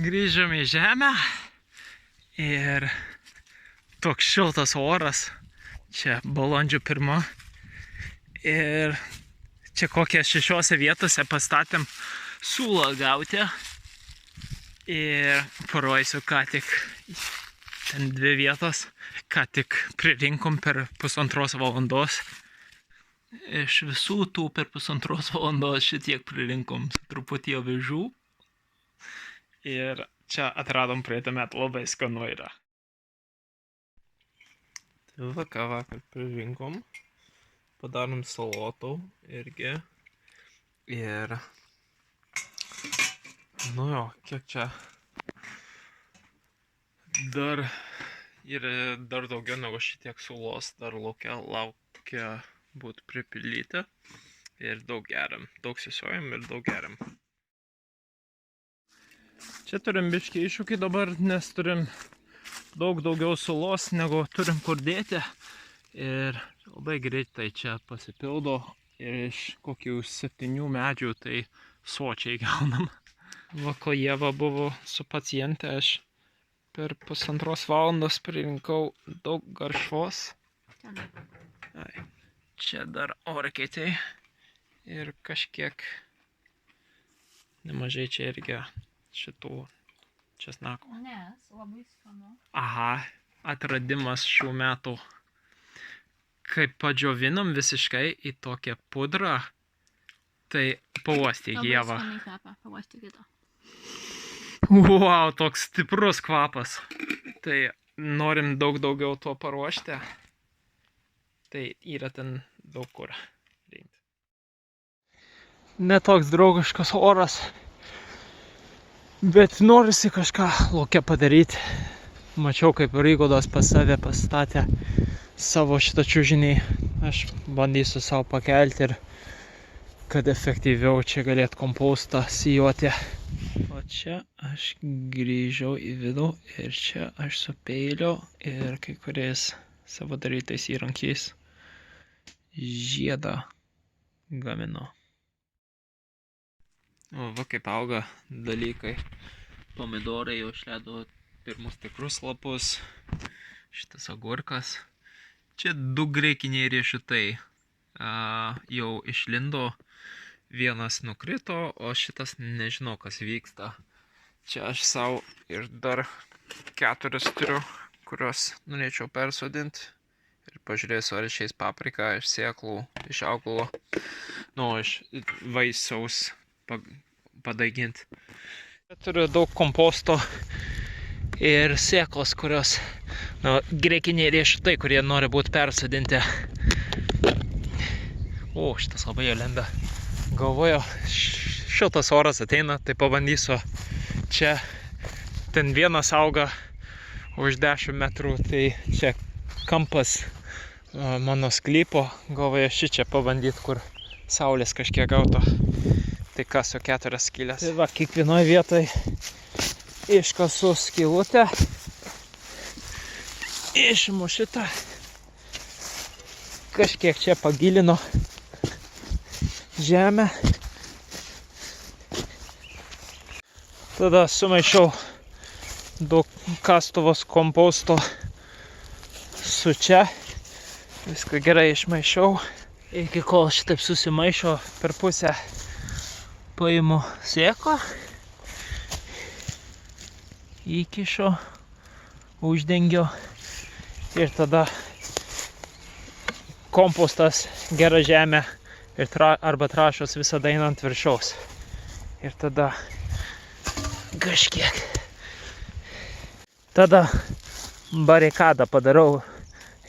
Grįžom į žemę ir toks šiltas oras. Čia balandžio 1. Ir čia kokie 6 vietose pastatėm sulą gauti. Ir parodysiu, ką tik ten 2 vietos, ką tik pririnkom per 1,5 valandos. Iš visų tų per 1,5 valandos šitiek pririnkom truputį avižų. Ir čia atradom praeitą metą, labai skanu yra. Tai va, ką vakar pririnkom. Padarom salotų irgi. Ir... nu jo, kiek čia... dar daugiau negu šitiek sulos, dar laukia būt pripildyta. Ir daug geriam. Daug sisiojam ir daug geriam. Čia turim biškį iššūkį dabar, nes turim daug daugiau sulos, negu turim kur dėti. Ir labai greitai čia pasipildo. Ir iš kokių 7 medžių tai sočiai gaunam. Va, ko Ieva buvo su paciente, aš per 1,5 valandos pririnkau daug garšvos. Ai, čia dar orkaitė. Ir kažkiek nemažai čia irgi šitų česnakų. Nes, labai skanu. Aha, atradimas šių metų. Kai padžiovinom visiškai į tokią pudrą, tai pauostyk, Ieva. Labai skaniai kvepia, pauostykite. Wow, toks stiprus kvapas. Tai norim daugiau to paruošti. Tai yra ten daug kur rinkti. Ne toks draugiškas oras. Bet norisi kažką lauke padaryti. Mačiau, kaip Rygodas pas save pastatė savo šitą čiužinį. Aš bandysiu savo pakelti ir kad efektyviau čia galėt kompostą sijoti. O čia aš grįžau į vidų ir čia aš su peiliu ir kai kuriais savo darytais įrankiais žiedą gaminu. O va kaip auga dalykai. Pomidorai jau išleido pirmus tikrus lapus. Šitas agurkas. Čia 2 graikiniai riešutai jau išlindo. Vienas nukrito, o šitas nežinau, kas vyksta. Čia aš savo ir dar 4 turiu, kuriuos norėčiau persodinti. Ir pažiūrėsiu, ar išeis paprika iš sėklų, iš augalo, iš vaisiaus padaiginti. Turiu daug komposto ir sėklos, kurios graikiniai riešutai, kurie nori būti persodinti. O, šitas labai jau lenda. Galvoju, šiltas oras ateina, tai pabandysiu. Čia ten vienas auga už 10 metrų, tai čia kampas mano sklypo. Galvoju, šičia pabandyti, kur saulės kažkiek gauto. Tai kasu 4 skylės. Tai va, kiekvienoje vietoje iškasu skylutę. Išimu šitą. Kažkiek čia pagilino žemę. Tada sumaišiau daug kastuvos komposto su čia. Viską gerai išmaišiau. Iki kol šitaip susimaišo per pusę. Paimu sėklą, įkišu, uždengiu ir tada kompostas, gera žemė ir arba trąšos visada eina ant viršaus. Ir tada kažkiek. Tada barikadą padarau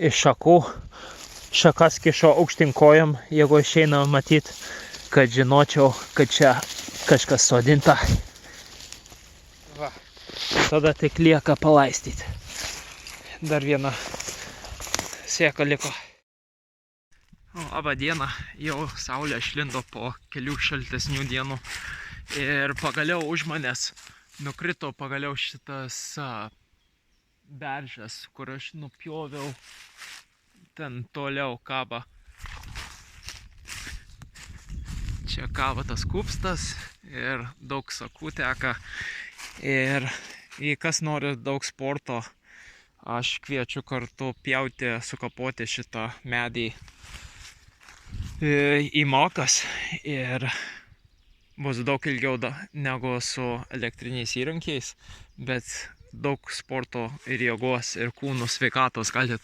iš šakų. Šakas kišo aukštyn kojom, jeigu išeina matyt, kad žinočiau, kad čia kažkas sodinta. Va. Tada tik lieka palaistyti. Dar viena sėka liko. Labą dieną. Jau saulė išlindo po kelių šaltesnių dienų. Ir pagaliau už manęs nukrito pagaliau šitas beržas, kur aš nupjoviau. Ten toliau kaba. Čia kaba tas kupstas ir daug sakų teka. Ir jei kas nori daug sporto, aš kviečiu kartu pjauti, sukapoti šitą medį į malkas ir bus daug ilgiau negu su elektriniais įrankiais, bet daug sporto ir jėgos ir kūnų sveikatos galit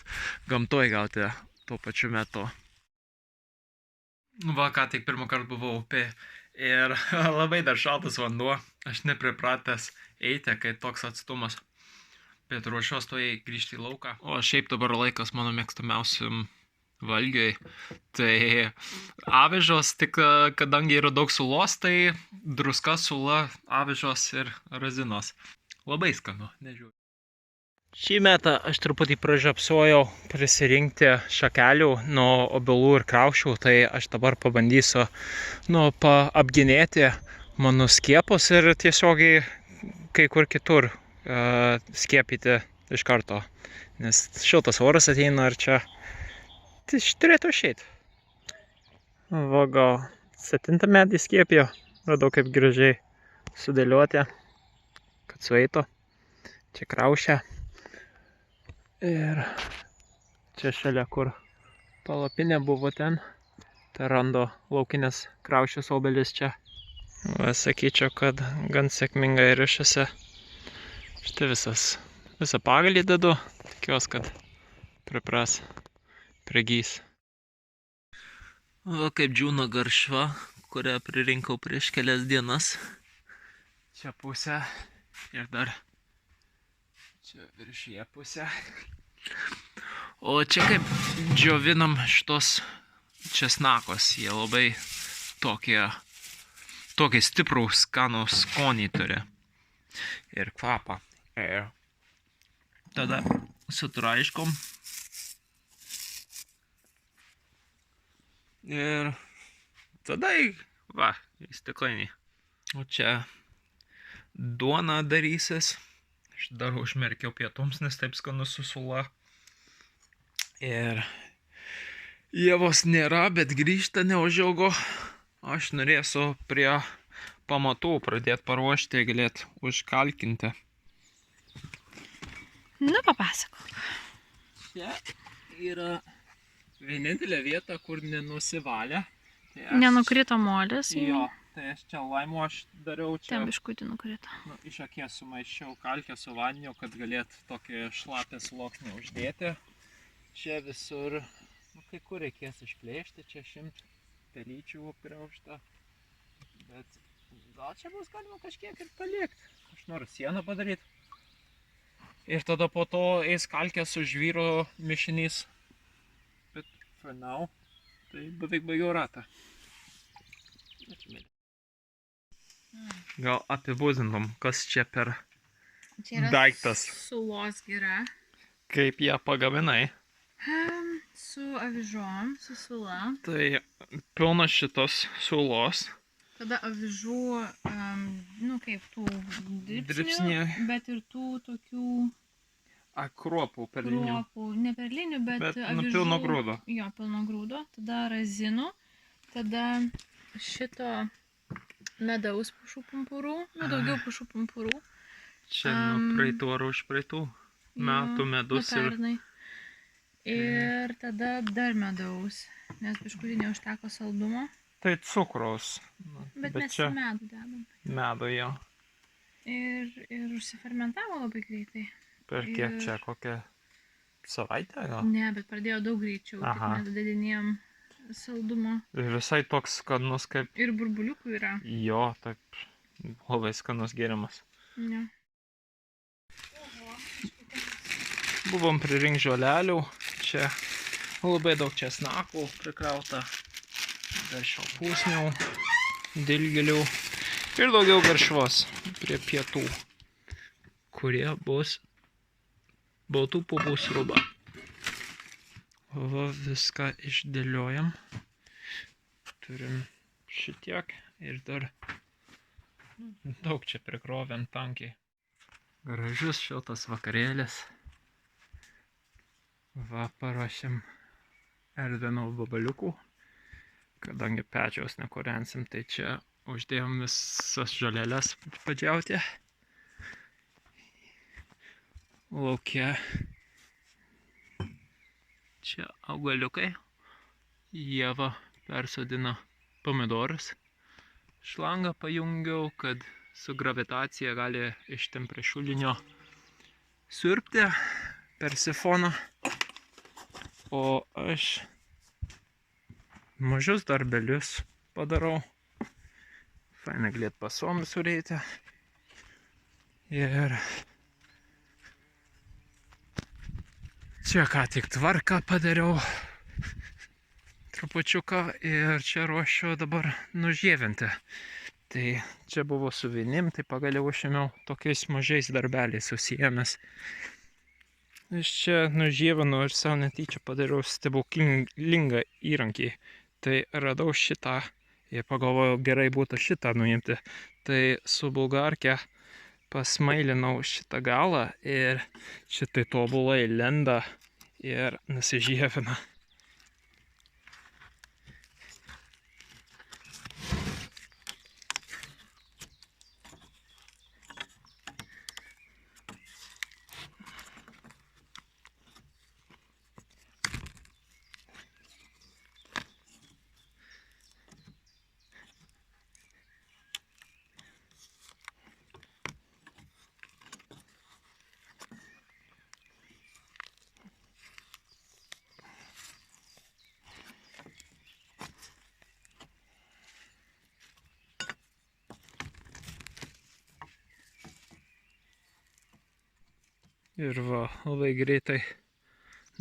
gamtoje gauti tuo pačiu metu. Va, ką tik pirmą kartą buvau upė ir labai dar šaltas vanduo, aš nepripratęs eiti, kai toks atstumas, bet ruošiuos tojai grįžti į lauką. O šiaip dabar laikas mano mėgstamiausiam valgiui, tai avižos, tik kadangi yra daug sulos, tai druska, sula, avižos ir razinos. Labai skanu, nežiūrėjau. Šį metą aš truputį pražiopsojau prisirinkti šakelių nuo obelų ir kriaušių, tai aš dabar pabandysiu apginėti mano skiepus ir tiesiogiai kai kur kitur skiepyti iš karto, nes šiltas oras ateina ir čia turėtų išeiti. Va, gal 7 metį skiepio, radau kaip gražiai sudėlioti, kad sueitų. Čia kriaušė. Ir čia šalia, kur palapinė buvo ten, tai rando laukinės kriaušės obelis čia. Va, sakyčiau, kad gan sėkmingai rišasi. Štai visą pagalį dedu, tikiuosi, kad pripras, prigys. Va, kaip džiūna garšva, kurią pririnkau prieš kelias dienas. Čia pusė ir dar čia viršyje pusė. O čia kaip džiovinam šitos česnakos, jie labai tokie stiprų skanų skonį turi. Ir kvapą. Ir tada sutraiškom. Ir tada į stiklainį. O čia duona darysis. Aš dar užmerkiau pietums, nes taip skanu su sula. Ir Ievos nėra, bet grįžta neužilgo. Aš norėsiu prie pamatų pradėti paruošti, galėt užkalkinti. Nu, papasakok. Čia yra vienintelė vieta, kur nenusivalė. Nenukrito molis. Jo, tai aš čia laimo aš dariau čia. Ten biškutį nukrito. Iš akies sumaišiau kalkę su vandeniu, kad galėt tokį šlapę sluoksnį uždėti. Čia visur, kai kur reikės išplėšti, čia 100 pelyčių priaušta. Bet gal čia bus galima kažkiek ir palikti. Aš noriu sieną padaryti. Ir tada po to eis kalkė su žvyro mišinys. Bet for now, tai beveik baigiau ratą. Gal apibūdintum, kas čia per daiktas? Sulos gira. Kaip ją pagaminai? Su avižom, su sula. Tai pilnas šitos sulos. Tada avižų, kaip tų dripsnių, bet ir tų tokių Kruopų perlinių. Kruopų, ne perlinių, bet avižų. Pilno grūdo. Jo, pilno grūdo. Tada razinų. Tada šito medaus pušų pumpurų. Daugiau pušų pumpurų. Čia nuo praeitų ar už praeitų metų medus. Ir tada dar medaus. Nes biškutį neužteko saldumo. Tai cukraus. Bet mes čia medų dedam. Medų, jo. Ir užsifermentavo labai greitai. Per kiek čia, kokią savaitę gal? Ne, bet pradėjo daug greičiau, tik nedadinėjom saldumo. Ir visai toks skanus kaip... Ir burbuliukų yra. Jo, taip, labai skanus gėrimas. Ne. Buvom prirink žolelių, čia labai daug česnakų prikrauta, dar šalpūsnių, dilgėlių ir daugiau garšvos prie pietų, kurie bus baltų pupų sriuba. Va, viską išdėliojam. Turim šitiek ir dar daug čia prikrovėm tankiai. Gražus šiltas vakarėlis. Va, paruošim erdvėnų vabaliukų. Kadangi pečiaus nekūrensim, tai čia uždėjom visas žolelės padžiauti. lauke. Čia augaliukai. Ieva persodina pomidorus. Šlangą pajungiau, kad su gravitacija gali iš temprešulinio siurbti per sifoną. O aš mažus darbelius padarau. Faina galėt pasom surėti. Ir čia ką tik tvarką padariau. Trupučiuką ir čia ruošiu dabar nužievinti. Tai čia buvo su vinim, tai pagaliau užėmiau tokiais mažais darbeliais susijęs. Iš čia nužievinu ir savo netyčia padariau stebuklingą įrankį. Tai radau šitą ir pagalvojau, gerai būtų šitą nuimti. Tai su bulgarke pasmailinau šitą galą ir šitai tobulai lenda ir nusižievina. Ir va, labai greitai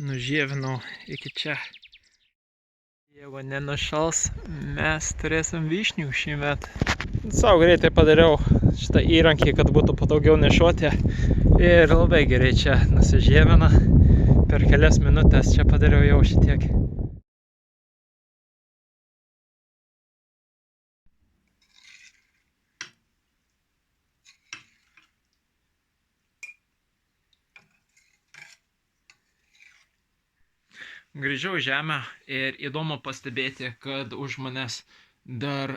nužievinau iki čia. Jeigu nenušals, mes turėsim vyšnių šįmet. Sau greitai padariau šitą įrankį, kad būtų pataugiau nešioti. Ir labai gerai čia nusižievina. Per kelias minutės čia padariau jau šitiek. Grįžau į žemę ir įdomu pastebėti, kad už manęs dar,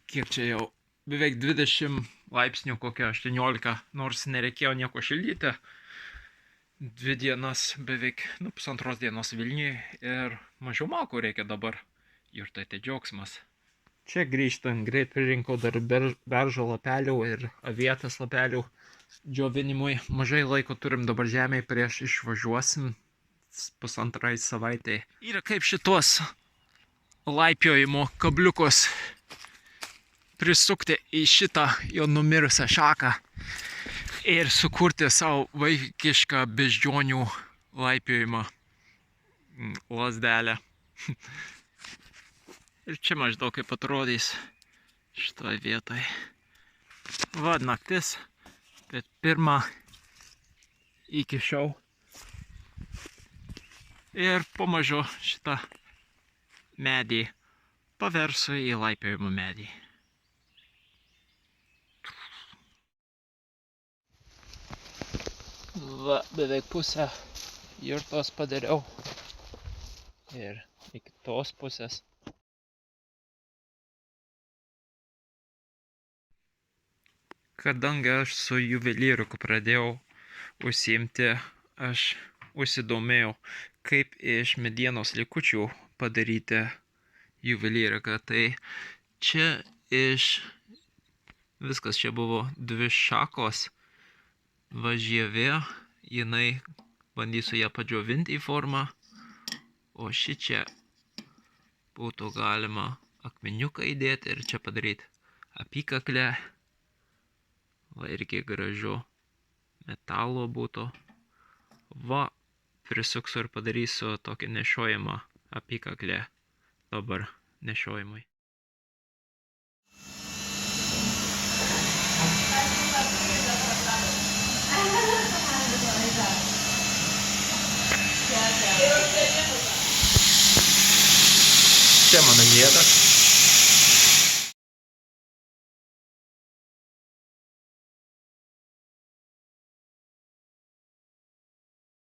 kiek čia jau, beveik 20 laipsnių, kokia 18, nors nereikėjo nieko šildyti. 2 dienas, beveik, pusantros dienos Vilniuje ir mažiau malkų reikia dabar. Ir tai džiaugsmas. Čia grįžtant greit pririnkau dar beržo lapelių ir avietės lapelių džiovinimui. Mažai laiko turim dabar žemėje prieš išvažiuosim. Pusantrai savaitei. Yra kaip šitos laipiojimo kabliukus prisukti į šitą jo numirusią šaką ir sukurti savo vaikišką beždžionių laipiojimą lazdelę. Ir čia maždaug kaip atrodys šitoje vietoje. Va, naktis, bet pirmą iki šiol. Ir pamažu šitą medį paversiu į laipiojimo medį. Va, beveik pusę jurtos padariau. Ir iki tos pusės. Kadangi aš su juvelyriku pradėjau užsiimti, aš užsidomėjau, kaip iš medienos likučių padaryti juvelyriką. Tai čia viskas čia buvo 2 šakos, va žievė, jinai bandysiu ją padžiovinti į formą, o šičia būtų galima akmeniuką įdėti ir čia padaryti apykaklę, va irgi gražu metalo būtų. Va, prisuksiu ir padarysiu tokį nešiojimą apykaklę dabar nešiojimui. Čia mano žiedas.